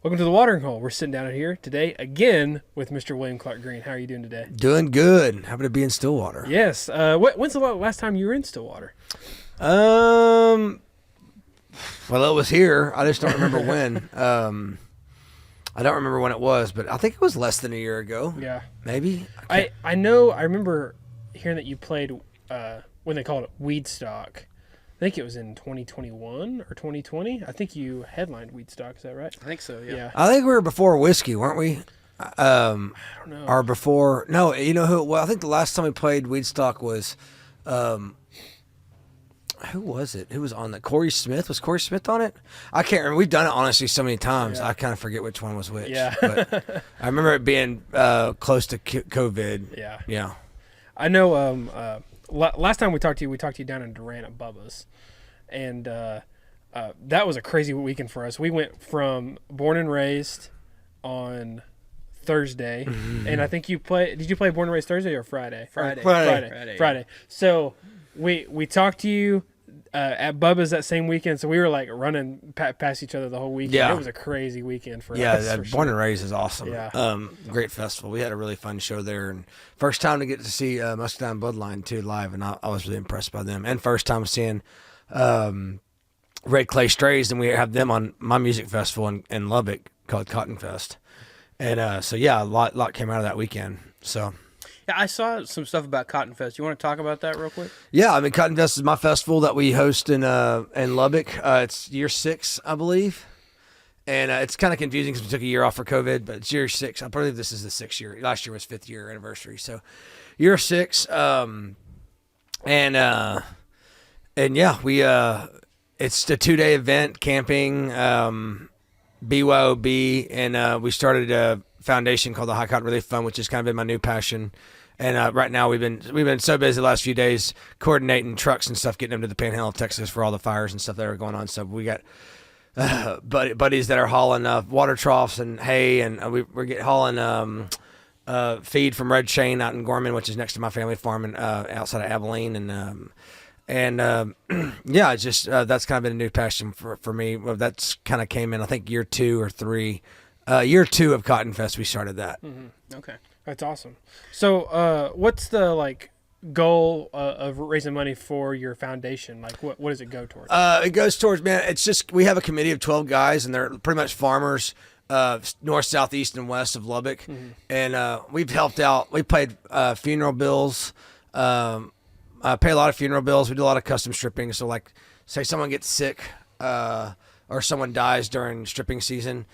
Welcome to the Watering Hole. We're sitting down here today again with Mr. William Clark Green. How are you doing today? Doing good. Happy to be in Stillwater. Yes. When's the last time you were in Stillwater? Well, it was here. I just don't remember when. I don't remember when it was, but I think it was less than a year ago. Yeah. Maybe. I know. I remember hearing that you played when they called it Weedstock. I think it was in 2021 or 2020. I think you headlined Weedstock. Is that right? I think so, yeah. I think we were before Whiskey, weren't we? I don't know. Or before. No, you know who? Well, I think the last time we played Weedstock was. Who was it? Who was on that? Corey Smith? Was Corey Smith on it? I can't remember. We've done it, honestly, so many times. Yeah. I kind of forget which one was which. Yeah. But I remember it being close to COVID. Yeah. Yeah. I know last time we talked to you down in Durant at Bubba's. And that was a crazy weekend for us. We went from Born and Raised on Thursday. And I think did you play Born and Raised Thursday or Friday? Friday. So we talked to you at Bubba's that same weekend. So we were like running past each other the whole weekend. Yeah. It was a crazy weekend for us. Yeah, Born and Raised is awesome. Yeah. Great festival. We had a really fun show there, and first time to get to see Muscadine Bloodline too live, and I was really impressed by them. And first time seeing Red Clay Strays, and we have them on my music festival in Lubbock called Cotton Fest. And so yeah, a lot came out of that weekend. So yeah, I saw some stuff about Cotton Fest. You want to talk about that real quick? Yeah, I mean, Cotton Fest is my festival that we host in Lubbock. It's year 6, I believe. And it's kind of confusing because we took a year off for COVID, but it's year 6. I believe this is the 6th year. Last year was 5th year anniversary. So year 6. And yeah, it's a 2-day event, camping, BYOB, and we started a foundation called the High Cotton Relief Fund, which has kind of been my new passion. And right now we've been so busy the last few days coordinating trucks and stuff, getting them to the Panhandle of Texas for all the fires and stuff that are going on. So we got buddies that are hauling water troughs and hay, and we're hauling feed from Red Chain out in Gorman, which is next to my family farm and outside of Abilene, and yeah, it's just that's kind of been a new passion for me. Well, that's kind of came in, I think, year 2 or 3. Year 2 of Cotton Fest, we started that. Mm-hmm. Okay, that's awesome. So, what's the goal of raising money for your foundation? Like, what does it go towards? It goes towards, man. It's just we have a committee of 12 guys, and they're pretty much farmers, north, south, east, and west of Lubbock, and we've helped out. We paid funeral bills. I pay a lot of funeral bills. We do a lot of custom stripping. So, like, say someone gets sick or someone dies during stripping season,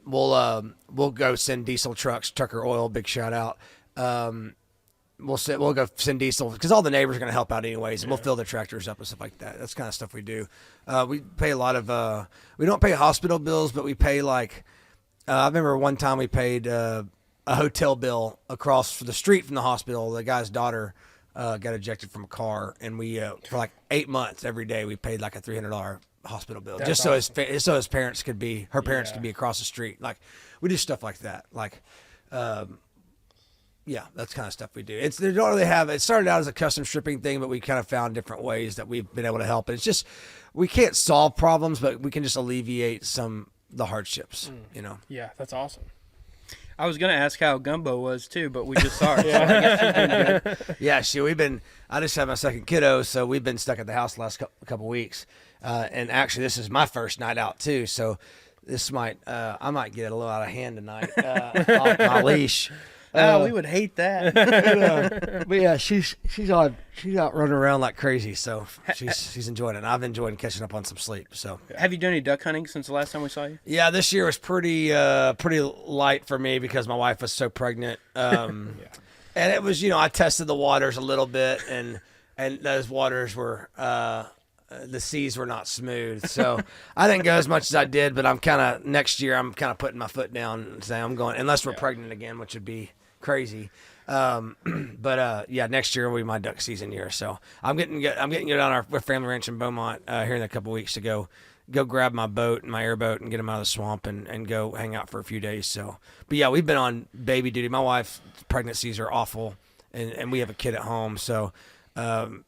we'll go send diesel trucks, Tucker Oil, big shout out. We'll go send diesel because all the neighbors are going to help out anyways, and we'll fill their tractors up and stuff like that. That's the kind of stuff we do. We pay a lot of we don't pay hospital bills, but we pay I remember one time we paid a hotel bill across the street from the hospital. The guy's daughter got ejected from a car, and we for 8 months every day we paid a $300 hospital bill. That's just awesome. So his parents could be could be across the street. We do stuff like that. Yeah, that's kind of stuff we do. They don't really have. It started out as a custom stripping thing, but we kind of found different ways that we've been able to help. And it's just we can't solve problems, but we can just alleviate the hardships. Yeah, that's awesome. I was going to ask how Gumbo was too, but we just saw her. So I guess she's doing good. Yeah, I just had my second kiddo, so we've been stuck at the house the last couple weeks. And actually, this is my first night out too, so this I might get a little out of hand tonight off my leash. We would hate that. But yeah, she's out running around like crazy, so she's enjoying it. And I've enjoyed catching up on some sleep. So, have you done any duck hunting since the last time we saw you? Yeah, this year was pretty light for me because my wife was so pregnant. And it was, I tested the waters a little bit, and those waters were the seas were not smooth, so I didn't go as much as I did. But next year I'm kind of putting my foot down and saying I'm going unless we're pregnant again, which would be crazy. But next year will be my duck season year. So I'm getting down our family ranch in Beaumont here in a couple weeks to go grab my boat and my airboat and get them out of the swamp and go hang out for a few days. So, but yeah, we've been on baby duty. My wife's pregnancies are awful, and we have a kid at home, so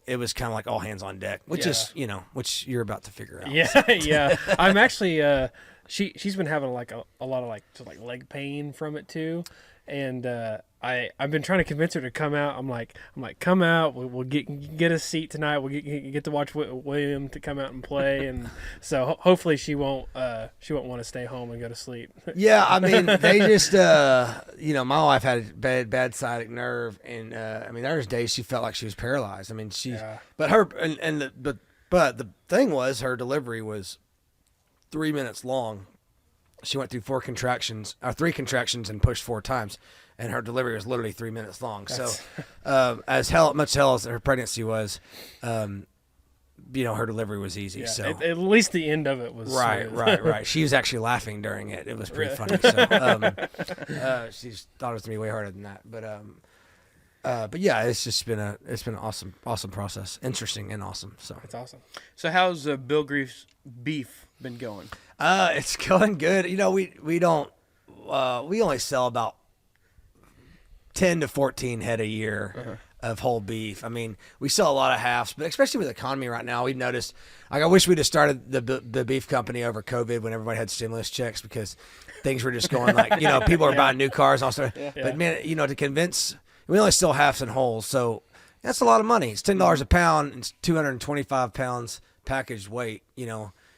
it was kind of like all hands on deck, which is which you're about to figure out. Yeah, yeah. I'm actually she's been having like a lot of like just like leg pain from it too, and I've been trying to convince her to come out. I'm like come out. We'll get a seat tonight. We'll get to watch William to come out and play, and so hopefully she won't want to stay home and go to sleep. Yeah, I mean they just my wife had a bad sciatic nerve, and I mean there's days she felt like she was paralyzed. I mean but the thing was her delivery was 3 minutes long. She went through 3 contractions and pushed 4 times, and her delivery was literally 3 minutes long. So, as much hell as her pregnancy was, her delivery was easy. Yeah, so at least the end of it was right. She was actually laughing during it. It was pretty funny. So, she thought it was gonna be way harder than that. But yeah, it's been an awesome process, interesting and awesome. So it's awesome. So how's Bill Grief's beef been going? It's going good. We only sell about 10 to 14 head a year of whole beef. I mean, we sell a lot of halves, but especially with the economy right now, we've noticed. Like, I wish we'd have started the beef company over COVID when everybody had stimulus checks, because things were just going like people are buying new cars and all stuff. Yeah. But man, to convince. We only sell halves and wholes, so that's a lot of money. It's $10 a pound. It's 225 pounds packaged weight.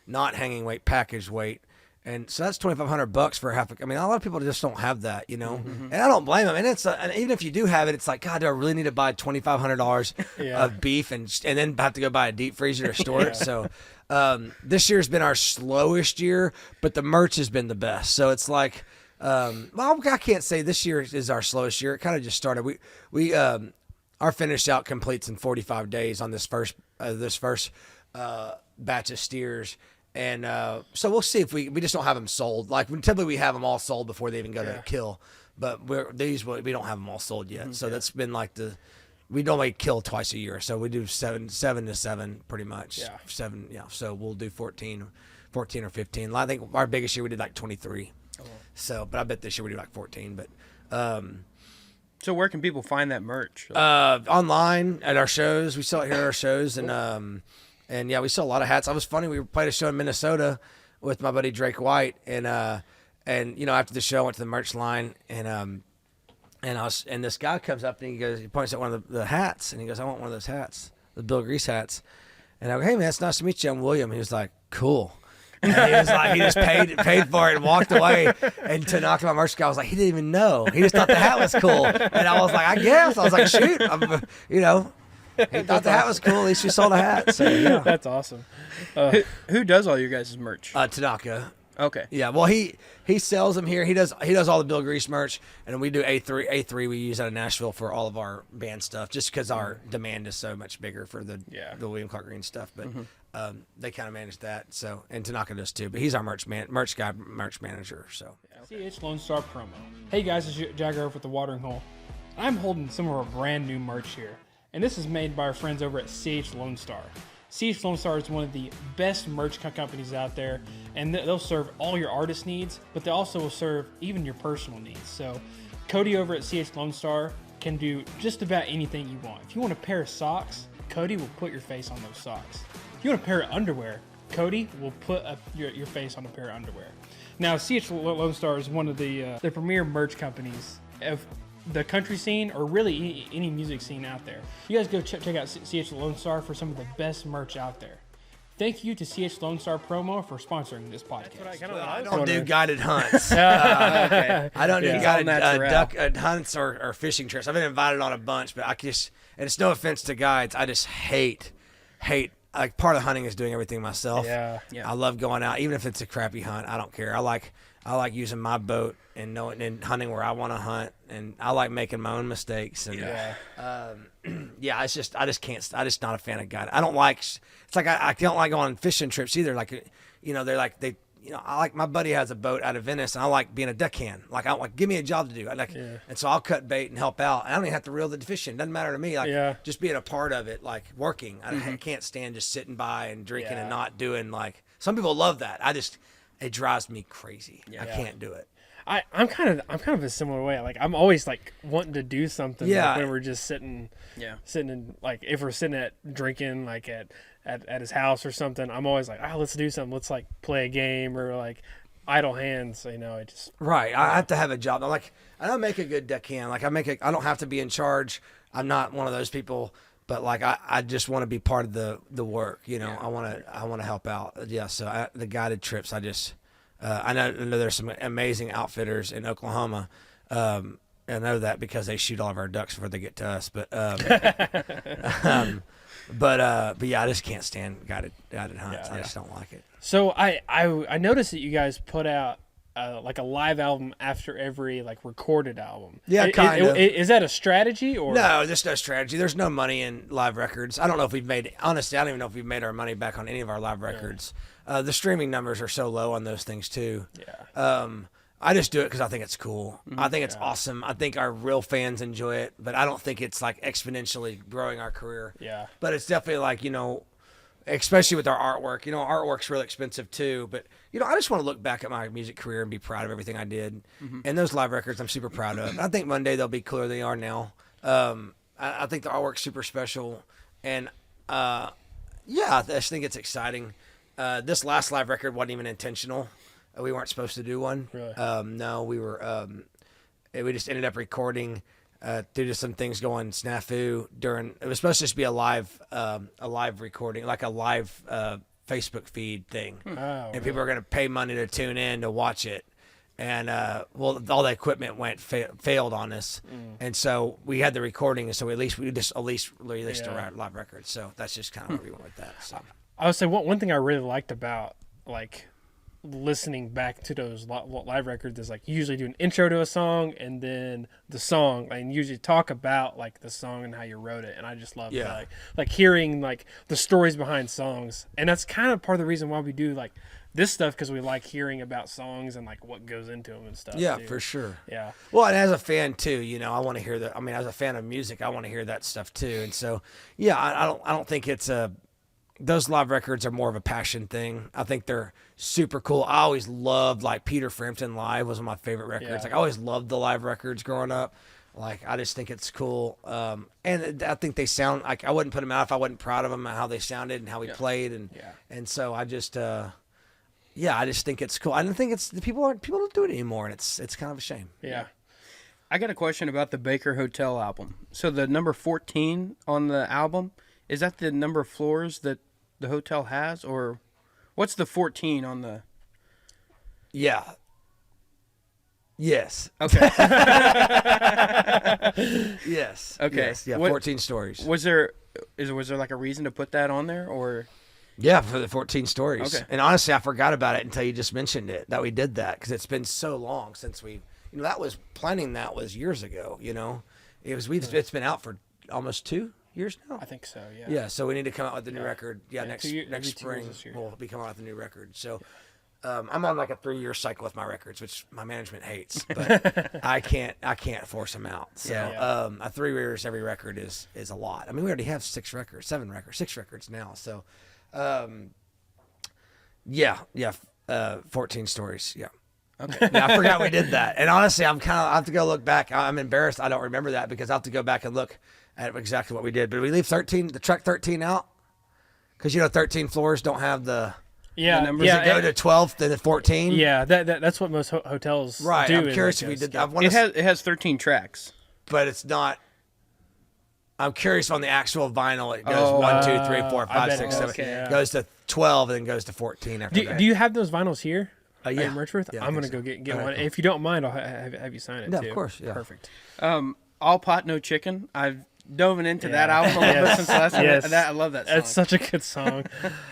Not hanging weight, packaged weight, and so that's $2,500 for a half. I mean, a lot of people just don't have that, and I don't blame them. And and even if you do have it, it's like, God, do I really need to buy $2,500 of beef and then have to go buy a deep freezer to store it? So this year's been our slowest year, but the merch has been the best. So it's like. I can't say this year is our slowest year. It kind of just started. We our finished out completes in 45 days on this first batch of steers, and so we'll see if we just don't have them sold. Like typically we have them all sold before they even go to kill, but we don't have them all sold yet. So that's been like we normally kill twice a year, so we do 7 to 7 pretty much. 7, So we'll do 14 or 15. I think our biggest year we did like 23. So, but I bet this year we do like 14. But so where can people find that merch? Online at our shows. We sell it here at our shows, and yeah, we sell a lot of hats. We played a show in Minnesota with my buddy Drake White, and after the show I went to the merch line, and this guy comes up and he points at one of the hats, and he goes, I want one of those hats, the Bill Grease hats. And I go, hey man, it's nice to meet you. I'm William. And he was like, cool. And he was like, he just paid for it and walked away. And to knock my merch guy, I was like, he didn't even know. He just thought the hat was cool. And I was like, I guess. I was like, shoot. He thought the hat was cool. At least you sold a hat. So yeah. That's awesome. Who does all your guys' merch? Tanaka. Okay. Yeah. Well, he sells them here. He does all the Bill Grease merch, and we do A3 we use out of Nashville for all of our band stuff, just because our demand is so much bigger for the William Clark Green stuff. But they kind of manage that. So, and Tanaka does too. But he's our merch manager. So. CH Lonestar promo. Hey guys, it's Jager over at the Watering Hole. I'm holding some of our brand new merch here, and this is made by our friends over at CH Lonestar. CH Lonestar is one of the best merch companies out there, and they'll serve all your artist needs, but they also will serve even your personal needs. So Cody over at CH Lonestar can do just about anything you want. If you want a pair of socks, Cody will put your face on those socks. If you want a pair of underwear, Cody will put your face on a pair of underwear. Now, CH Lonestar is one of the premier merch companies of the country scene, or really any music scene out there. You guys go check out CH Lonestar for some of the best merch out there. Thank you to CH Lonestar Promo for sponsoring this podcast. I don't do guided hunts. Okay. I don't do guided duck hunts or fishing trips. I've been invited on a bunch, but and it's no offense to guides, I just hate. Like, part of hunting is doing everything myself. Yeah. I love going out, even if it's a crappy hunt. I don't care. I like using my boat and hunting where I want to hunt, and I like making my own mistakes. And it's just I just not a fan of guided. I don't like. It's like I don't like going on fishing trips either. Like, they're like I like, my buddy has a boat out of Venice, and I like being a deckhand. Like, give me a job to do. And so I'll cut bait and help out. I don't even have to reel the fish in. Doesn't matter to me. Just being a part of it, like working. I can't stand just sitting by and drinking and not doing, like, some people love that. It drives me crazy. I can't do it. I'm kind of a similar way. Like, I'm always like wanting to do something. Like, when we're just sitting in, like, if we're sitting at drinking, like at his house or something, I'm always like, let's do something. Let's like play a game or like idle hands. You know, it just Right. I have to have a job. I don't make a good deckhand. Like I don't have to be in charge. I'm not one of those people, but like I just want to be part of the work. You know, I want to help out. Yeah. So the guided trips, I know there's some amazing outfitters in Oklahoma. I know that because they shoot all of our ducks before they get to us. But but yeah, I just can't stand guided hunts. I just don't like it. So I noticed that you guys put out like a live album after every like recorded album. Yeah, kind of. Is that a strategy or No? There's no strategy. There's no money in live records. I don't know if we've made. Honestly, I don't even know if we've made our money back on any of our live records. The streaming numbers are so low on those things too. Yeah. I just do it because I think it's cool. I think it's awesome. I think our real fans enjoy it, but I don't think it's like exponentially growing our career. Yeah. But it's definitely like, you know, especially with our artwork. You know, artwork's really expensive too. But, you know, I just want to look back at my music career and be proud of everything I did. And those live records I'm super proud of. I think one day they'll be cooler than they are now. I think the artwork's super special. And, yeah, I just think it's exciting. This last live record wasn't even intentional. We weren't supposed to do one. Really? No, we were. We just ended up recording due to some things going snafu during. It was supposed to just be a live recording, like a live Facebook feed thing, and people are going to pay money to tune in to watch it. And well, all the equipment failed on us, and so we had the recording, and so we just released a live record. So that's just kind of where we went with that. So I would say one thing I really liked about like listening back to those live records is like you usually do an intro to a song and then the song, and usually talk about like the song and how you wrote it. And I just love that, like hearing like the stories behind songs, and that's kind of part of the reason why we do like this stuff, because we like hearing about songs and like what goes into them and stuff. Yeah, too. for sure. Yeah. Well, and as a fan too, you know, I want to hear that. I mean, as a fan of music, I want to hear that stuff too. And so, yeah, I don't think it's those live records are more of a passion thing. I think they're super cool. I always loved like Peter Frampton Live was one of my favorite records. Yeah. Like I always loved the live records growing up. Like I just think it's cool. And I think they sound like I wouldn't put them out if I wasn't proud of them and how they sounded and how we played. And so I just, I just think it's cool. I don't think it's people don't do it anymore. And it's kind of a shame. Yeah. I got a question about the Baker Hotel album. So the number 14 on the album, is that the number of floors that the hotel has, or what's the 14 on the? Yeah. Yes. Okay. Yes. Okay. Yes. Yeah. 14 stories. Was there like a reason to put that on there, or? Yeah, for the 14 stories. Okay. And honestly, I forgot about it until you just mentioned it, that we did that, because it's been so long since that was years ago. You know, it's been out for almost 2 years now. I think so. Yeah. Yeah. So we need to come out with the new record. Yeah. Next next spring this year. we'll be coming out with a new record. So. I'm on like a 3-year cycle with my records, which my management hates, but I can't force them out. So, 3 years every record is a lot. I mean, we already have 6 records now. So, 14 stories. Yeah. Okay. Yeah, I forgot we did that. And honestly, I have to go look back. I'm embarrassed. I don't remember that because I have to go back and look at exactly what we did. But we leave the track 13 out because 13 floors don't have the. Yeah, Does it go to 12 to 14? Yeah, that's what most hotels do. I'm curious if we did that. It has 13 tracks, but it's not. I'm curious on the actual vinyl. It goes 1, 2, 3, 4, 5, 6, 7. Okay. Goes to 12 and then goes to 14 after that. Do you have those vinyls here? Yeah. In Richworth? Yeah, I'm gonna go get one. Cool. If you don't mind, I'll have you sign it too. of course. Yeah. Perfect. All Pot No Chicken. I've dove into that album a little bit since last time. I love that song. It's such a good song.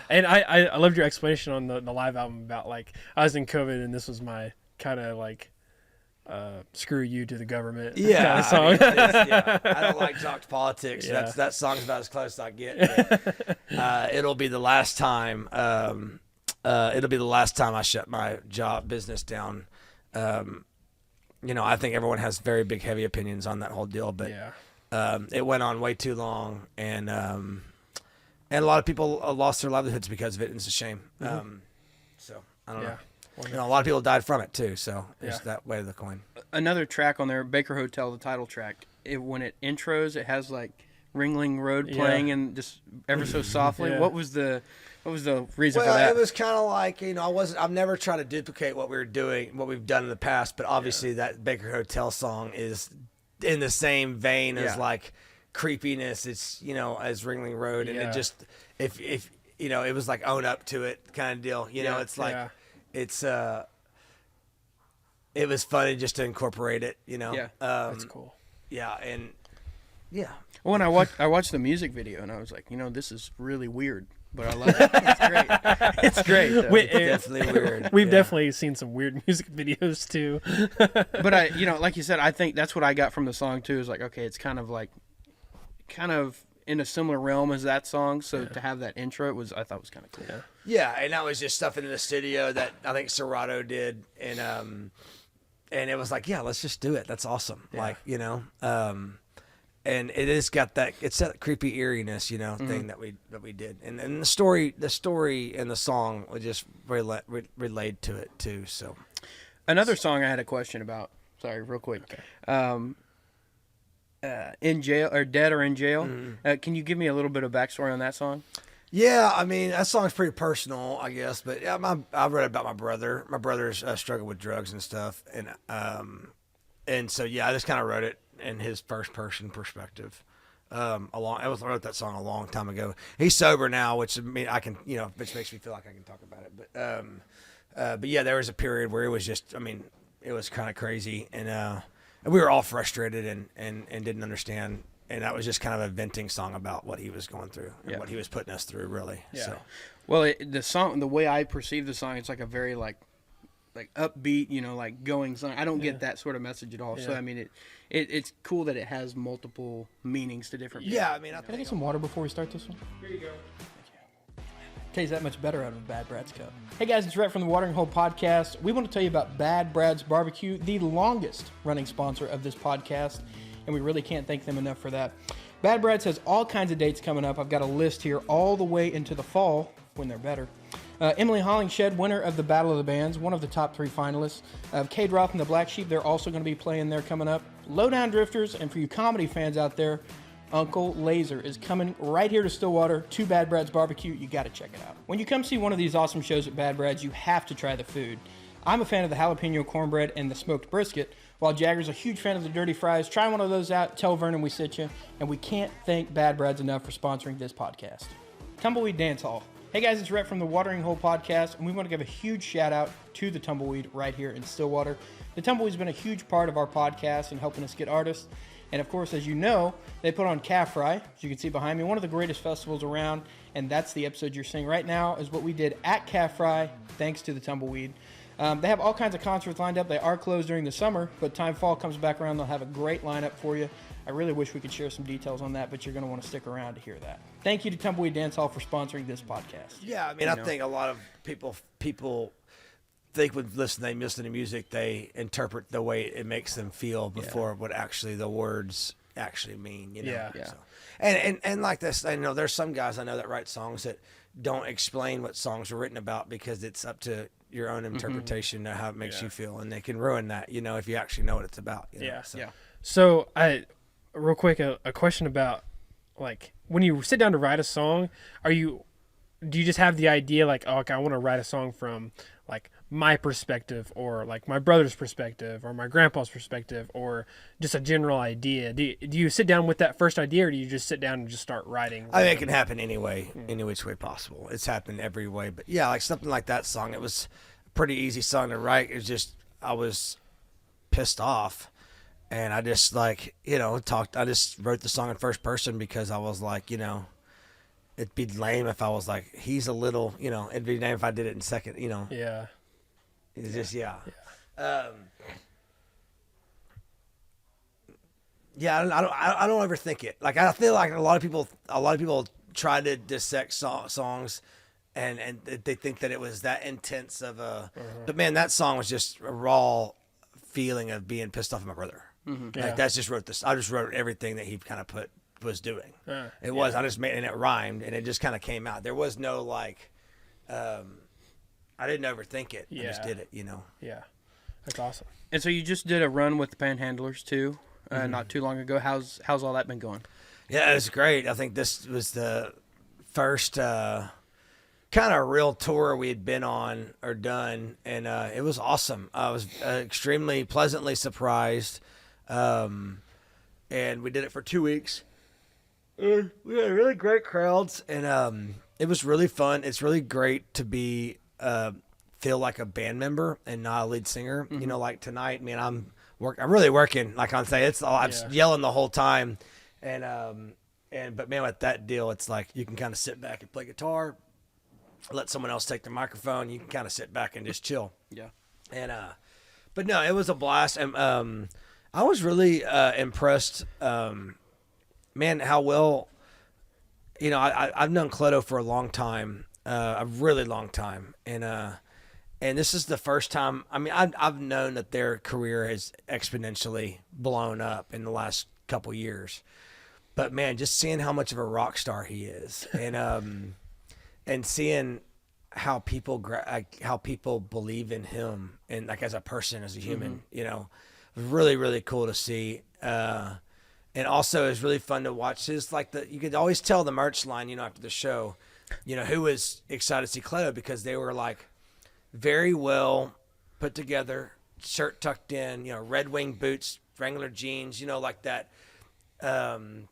And I loved your explanation on the live album about like I was in COVID and this was my kind of like screw you to the government kind of song. I don't like talk politics. Yeah. That song's about as close as I get. It'll be the last time. It'll be the last time I shut my business down. I think everyone has very big, heavy opinions on that whole deal, but it went on way too long, and a lot of people lost their livelihoods because of it, and it's a shame. So I don't know. A lot of people died from it too, so it's that way of the coin. Another track on there, Baker Hotel, the title track. When it intros, it has like Ringling Road playing and just ever so softly. Yeah. What was the reason for Well, that? it was kind of like, I've never tried to duplicate what we were doing, what we've done in the past, but obviously that Baker Hotel song is in the same vein as like creepiness. It's, as Ringling Road, and it just, if it was like own up to it kind of deal. It's like, it's, it was funny just to incorporate it, Yeah. That's cool. Yeah, and yeah. When I watched the music video, and I was like, this is really weird, but I love it. It's great. It's great. Though. It's definitely weird. We've definitely seen some weird music videos too. But I, like you said, I think that's what I got from the song too. Is like, okay, it's kind of in a similar realm as that song. So to have that intro, I thought was kind of cool. Yeah, and that was just stuff in the studio that I think Serato did, and it was like, yeah, let's just do it. That's awesome. Yeah. Like, and it has got that, it's that creepy eeriness, thing that we did. And the story and the song was just relayed to it too. So another song I had a question about. Sorry, real quick. Okay. In jail or dead or in jail. Mm-hmm. Can you give me a little bit of backstory on that song? Yeah, I mean, that song's pretty personal, I guess. But yeah, I read about my brother. My brother's struggled with drugs and stuff, and so yeah, I just kind of wrote it in his first person perspective. I wrote that song a long time ago. He's sober now, which I can, which makes me feel like I can talk about it. But yeah, there was a period where it was just, it was kind of crazy, and we were all frustrated and didn't understand. And that was just kind of a venting song about what he was going through and what he was putting us through, really. Yeah. So. Well, the way I perceive the song, it's like a very like upbeat, like going song. I don't get that sort of message at all. Yeah. So it's cool that it has multiple meanings to different people. Yeah, Can I get some water before we start this one? Here you go. Tastes that much better out of a Bad Brad's cup. Hey guys, it's Rhett from the Watering Hole Podcast. We want to tell you about Bad Brad's Barbecue, the longest running sponsor of this podcast, and we really can't thank them enough for that. Bad Brad's has all kinds of dates coming up. I've got a list here all the way into the fall, when they're better. Emily Hollingshed, winner of the Battle of the Bands, one of the top 3 finalists. Cade Roth and the Black Sheep, they're also going to be playing there coming up. Lowdown Drifters, and for you comedy fans out there, Uncle Laser is coming right here to Stillwater to Bad Brad's Barbecue. You got to check it out. When you come see one of these awesome shows at Bad Brad's, you have to try the food. I'm a fan of the jalapeno cornbread and the smoked brisket, while Jagger's a huge fan of the dirty fries. Try one of those out. Tell Vernon we sent you. And we can't thank Bad Brad's enough for sponsoring this podcast. Tumbleweed Dancehall. Hey guys, it's Rhett from the Watering Hole Podcast, and we want to give a huge shout out to the Tumbleweed right here in Stillwater. The Tumbleweed's been a huge part of our podcast and helping us get artists. And of course, as you know, they put on Calf Fry, as you can see behind me, one of the greatest festivals around. And that's the episode you're seeing right now, is what we did at Calf Fry, thanks to the Tumbleweed. They have all kinds of concerts lined up. They are closed during the summer, but time fall comes back around, they'll have a great lineup for you. I really wish we could share some details on that, but you're going to want to stick around to hear that. Thank you to Tumbleweed Dancehall for sponsoring this podcast. Yeah, I think a lot of people think when they listen to music, they interpret the way it makes them feel before what actually the words actually mean. Yeah. So, and like this, I know there's some guys I know that write songs that don't explain what songs are written about because it's up to your own interpretation of how it makes you feel, and they can ruin that, if you actually know what it's about. So real quick, a question about, like, when you sit down to write a song, do you just have the idea like, oh, okay, I want to write a song from like my perspective, or like my brother's perspective, or my grandpa's perspective, or just a general idea? Do you sit down with that first idea, or do you just sit down and just start writing? I think it can happen any which way possible. It's happened every way, but yeah, like something like that song, it was a pretty easy song to write. It was just, I was pissed off, and I just I just wrote the song in first person because I was like, it'd be lame if I was like, he's a little, it'd be lame if I did it in second, Yeah. It's just, I don't overthink it. Like, I feel like a lot of people try to dissect songs and they think that it was that intense of a, but man, that song was just a raw feeling of being pissed off at my brother. Mm-hmm. Like, I just wrote everything that he kind of was doing. I just made, and it rhymed, and it just kind of came out. There was no I didn't overthink it. I just did it, Yeah, that's awesome. And so you just did a run with the Panhandlers too, not too long ago. How's all that been going? Yeah, it was great. I think this was the first kind of real tour we had been on or done, and it was awesome. I was extremely pleasantly surprised, and we did it for 2 weeks. And we had really great crowds, and it was really fun. It's really great to be feel like a band member and not a lead singer. You know, like tonight, man, I'm really working. Like on stage, I'm yelling the whole time, but man, with that deal, it's like you can kind of sit back and play guitar. Let someone else take the microphone. You can kind of sit back and just chill. Yeah. And but no, it was a blast. And I was really impressed, man, how well. You know, I've known Cleto for a long time, a really long time, and this is the first time. I mean, I've known that their career has exponentially blown up in the last couple years, but man, just seeing how much of a rock star he is, and seeing how people believe in him and like as a person, as a human, you know, really, really cool to see. And also it's really fun to watch his, you could always tell the merch line, you know, after the show, you know, who was excited to see Cleto because they were like very well put together, shirt tucked in, you know, Red Wing boots, Wrangler jeans, you know, like that. You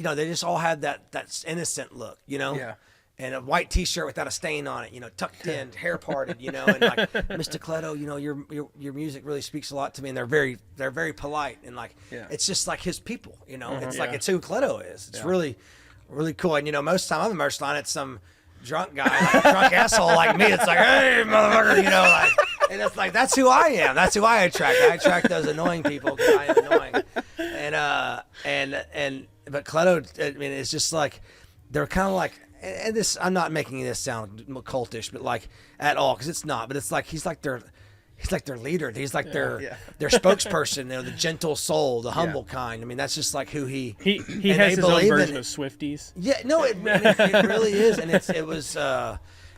know, they just all had that innocent look, you know? Yeah. And a white T-shirt without a stain on it, you know, tucked in, hair parted, you know, and like Mr. Cleto, you know, your music really speaks a lot to me, and they're very polite, and like it's just like his people, you know, it's like it's who Cleto is. It's really, really cool, and you know, most of the time I'm the merch line, it's some drunk guy, like drunk asshole like me. It's like, hey, motherfucker, you know, like, and it's like that's who I am. That's who I attract. I attract those annoying people because I am annoying, but Cleto, I mean, it's just like they're kind of like. And this, I'm not making this sound cultish, but like at all, because it's not. But it's like he's like their leader. He's like their spokesperson. You know, the gentle soul, the humble kind. I mean, that's just like who he has his own version of Swifties. Yeah, no, it really is, and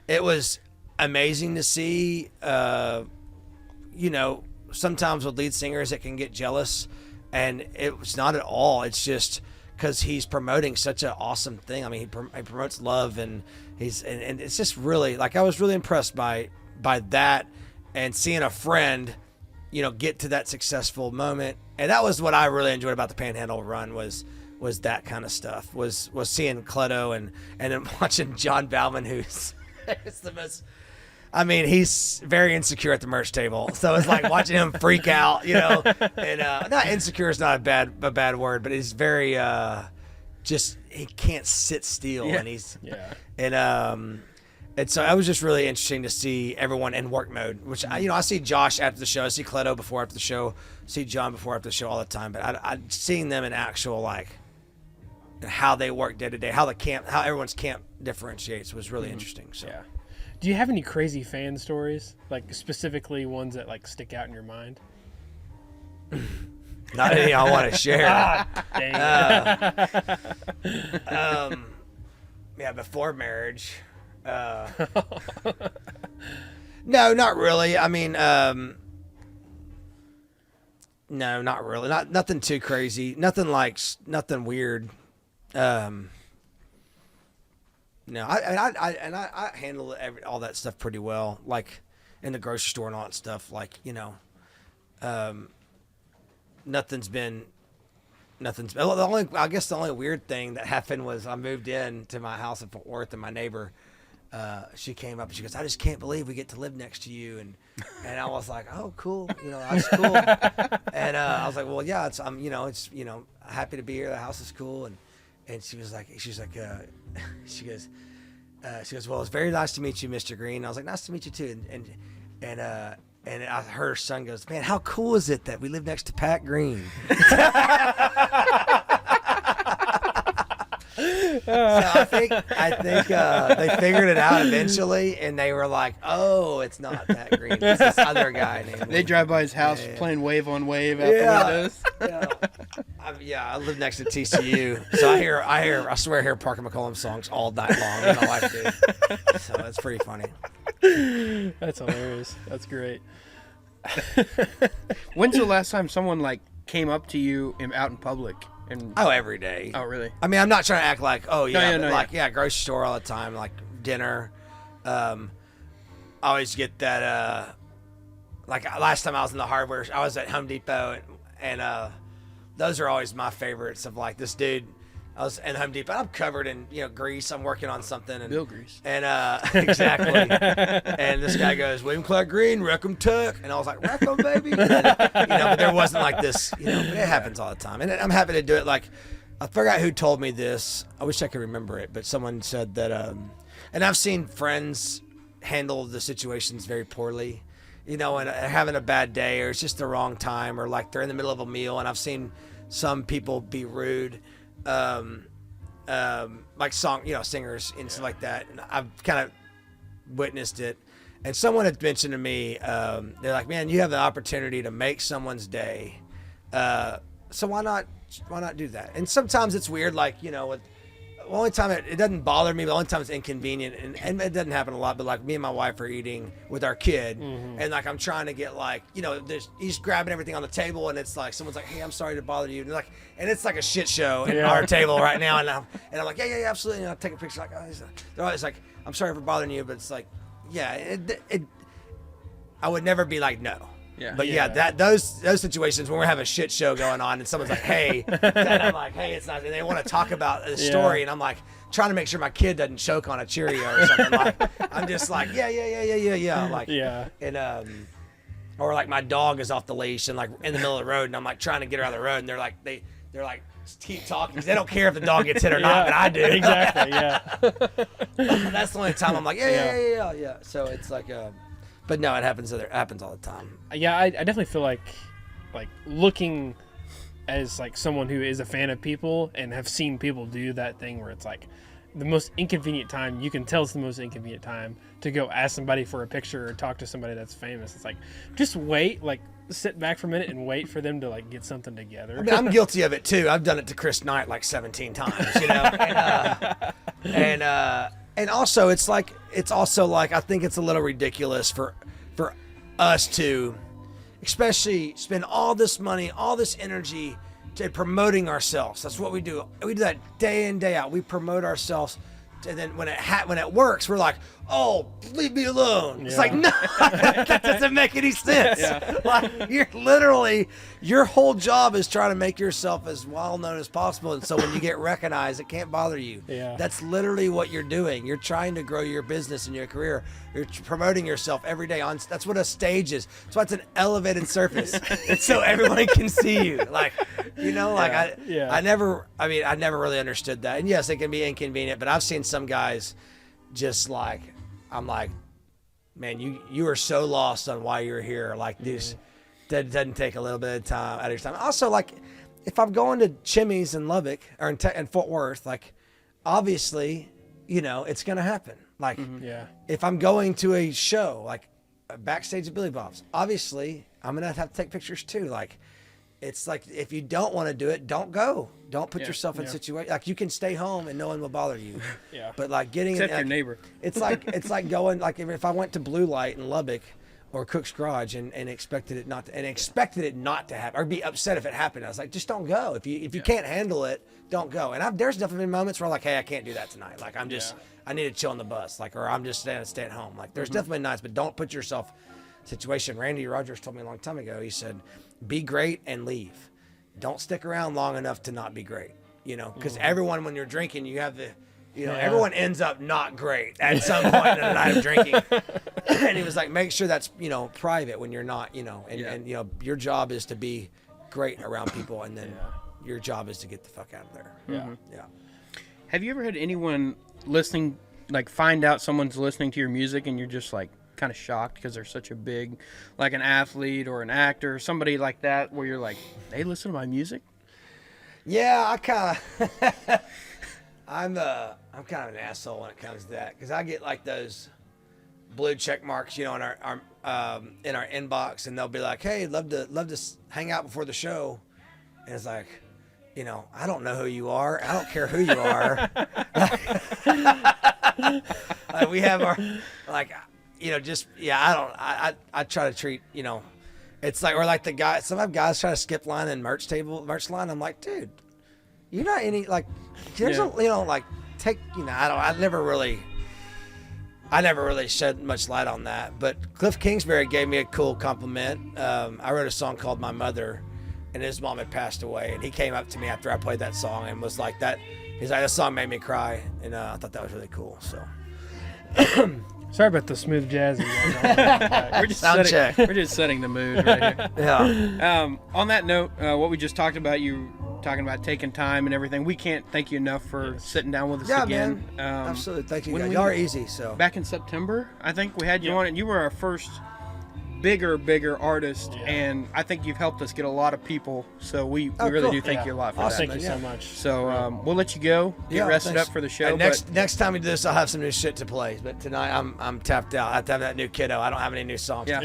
it was amazing to see. You know, sometimes with lead singers, it can get jealous, and it was not at all. It's just. Because he's promoting such an awesome thing. I mean, he promotes love, and and it's just really like I was really impressed by that, and seeing a friend, you know, get to that successful moment. And that was what I really enjoyed about the Panhandle run was that kind of stuff. Was seeing Cleto and then watching John Bauman, who's it's the most. I mean, he's very insecure at the merch table, so it's like watching him freak out, you know. And not insecure is not a bad word, but he's very just he can't sit still, and he's and so it was just really interesting to see everyone in work mode. Which I see Josh after the show, I see Cleto before after the show, see John before after the show all the time, but I seeing them in actual like how they work day to day, how everyone's camp differentiates was really interesting. So. Yeah. Do you have any crazy fan stories, like specifically ones that like stick out in your mind? Not any I want to share. Yeah, before marriage. No, not really. I mean, no, not really. Nothing too crazy. Nothing weird. No, I handle all that stuff pretty well, like in the grocery store and all that stuff. Like, you know, nothing's. I guess the only weird thing that happened was I moved in to my house in Fort Worth, and my neighbor, she came up and she goes, "I just can't believe we get to live next to you," and I was like, "Oh, cool, you know, that's cool," and I was like, "Well, yeah, I'm happy to be here. The house is cool," and she was like, she goes, "Well, it's very nice to meet you, Mr. Green." I was like, "Nice to meet you too." And I heard her son goes, "Man, how cool is it that we live next to Pat Green?" So I think they figured it out eventually, and they were like, "Oh, it's not Pat Green. It's this other guy named." They drive by his house playing Wave on Wave out the windows. I live next to TCU, so I swear I hear Parker McCollum songs all night long. My wife did, so that's pretty funny. That's hilarious. That's great. When's the last time someone like came up to you out in public And every day. oh, really? I mean, I'm not trying to act like, oh yeah, No, but grocery store all the time, like dinner. I always get that. Like last time I was in the hardware, I was at Home Depot, and those are always my favorites. Of like this dude, I was in Home Depot. I'm covered in grease. I'm working on something. And Bill grease. And exactly. And this guy goes, William Clark Green, Wreckham Tuck, and I was like, Wreckham, baby. But there wasn't like this. But it happens all the time, and I'm happy to do it. Like I forgot who told me this. I wish I could remember it, but someone said that. And I've seen friends handle the situations very poorly. And having a bad day, or it's just the wrong time, or like they're in the middle of a meal, and I've seen some people be rude, like singers and stuff like that. And I've kind of witnessed it. And someone had mentioned to me, they're like, "Man, you have the opportunity to make someone's day, so why not do that?" And sometimes it's weird, like the only time it doesn't bother me, but the only time it's inconvenient, and it doesn't happen a lot, but like me and my wife are eating with our kid, and like I'm trying to get like, he's grabbing everything on the table, and it's like someone's like, "Hey, I'm sorry to bother you," and it's like a shit show at our table right now, and I'm like, yeah, absolutely, and I'll take a picture, like, they're always like, "I'm sorry for bothering you," but it's like, I would never be like, no. Yeah. But those situations when we're having a shit show going on and someone's like, "Hey," and I'm like, "Hey, it's not," and they want to talk about the story, and I'm like trying to make sure my kid doesn't choke on a Cheerio or something. Like I'm just like, yeah, like and or like my dog is off the leash and like in the middle of the road, and I'm like trying to get her out of the road, and they're like keep talking because they don't care if the dog gets hit or not, but I do. Exactly. Yeah. That's the only time I'm like, yeah. So it's like but no, it happens all the time. Yeah, I definitely feel like looking as like someone who is a fan of people and have seen people do that thing where it's like the most inconvenient time. You can tell it's the most inconvenient time to go ask somebody for a picture or talk to somebody that's famous. It's like, just wait, like sit back for a minute and wait for them to like get something together. I mean, I'm guilty of it too. I've done it to Chris Knight like 17 times, and also it's also like I think it's a little ridiculous for us to especially spend all this money, all this energy to promoting ourselves. That's what we do. We do that day in, day out. We promote ourselves. And then when it works, we're like, "Oh, leave me alone." Yeah. It's like, no, that doesn't make any sense. Yeah. Like your whole job is trying to make yourself as well known as possible. And so when you get recognized, it can't bother you. Yeah. That's literally what you're doing. You're trying to grow your business and your career. You're promoting yourself every day. That's what a stage is. That's why it's an elevated surface. It's so everyone can see you. Like, I never really understood that. And yes, it can be inconvenient, but I've seen some guys just like, I'm like, "Man, you are so lost on why you're here." Like this, that doesn't take a little bit of time out of your time. Also, like if I'm going to Chimmy's in Lubbock or in Fort Worth, like obviously, it's gonna happen. Like if I'm going to a show, like backstage at Billy Bob's, obviously I'm gonna have to take pictures too. Like it's like if you don't want to do it, don't go. Don't put yourself in a situation like you can stay home and no one will bother you. Yeah. But like getting except your neighbor. It's like going like if I went to Blue Light in Lubbock or Cook's Garage and expected it not to happen or be upset if it happened. I was like, just don't go. If you can't handle it, don't go. And there's definitely been moments where I'm like, "Hey, I can't do that tonight. Like I'm just I need to chill on the bus. Like or I'm just stay at home." Like there's definitely nights, but don't put yourself situation. Randy Rogers told me a long time ago. He said, "Be great and leave. Don't stick around long enough to not be great." Because everyone, when you're drinking, you have the, everyone ends up not great at some point in the night of drinking. And he was like, make sure that's, private when you're not, and your job is to be great around people. And then your job is to get the fuck out of there. Yeah. Yeah. Have you ever had anyone listening, like find out someone's listening to your music and you're just like kind of shocked because they're such a big, like an athlete or an actor or somebody like that where you're like, they listen to my music? Yeah, I kind of, I'm kind of an asshole when it comes to that because I get like those blue check marks, in our inbox, and they'll be like, "Hey, love to hang out before the show," and it's like, I don't know who you are. I don't care who you are. Like, we have our like. I try to treat, it's like, or like some guys try to skip line and merch line. I'm like, dude, you're not any like. There's a like take I never really shed much light on that. But Cliff Kingsbury gave me a cool compliment. I wrote a song called My Mother, and his mom had passed away, and he came up to me after I played that song and was like that. He's like, that song made me cry, and I thought that was really cool. So. Sorry about the smooth jazz. We're just setting the mood right here. Yeah. On that note, what we just talked about, you talking about taking time and everything. We can't thank you enough for sitting down with us again. Man. Absolutely. Thank you, when guys. we- Y'all are easy. So. Back in September, I think we had you on, and you were our first bigger artist, and I think you've helped us get a lot of people. So we really cool. do thank you a lot for Awesome. that. Thank you so much. So we'll let you go, get rested thanks. up for the show. And but next time we do this, I'll have some new shit to play. But tonight I'm tapped out. I have to have that new kiddo. I don't have any new songs. Yeah.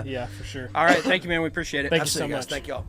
Yeah, for sure. all right, thank you, man. We appreciate it. Thank you so Absolutely, guys. much. Thank y'all.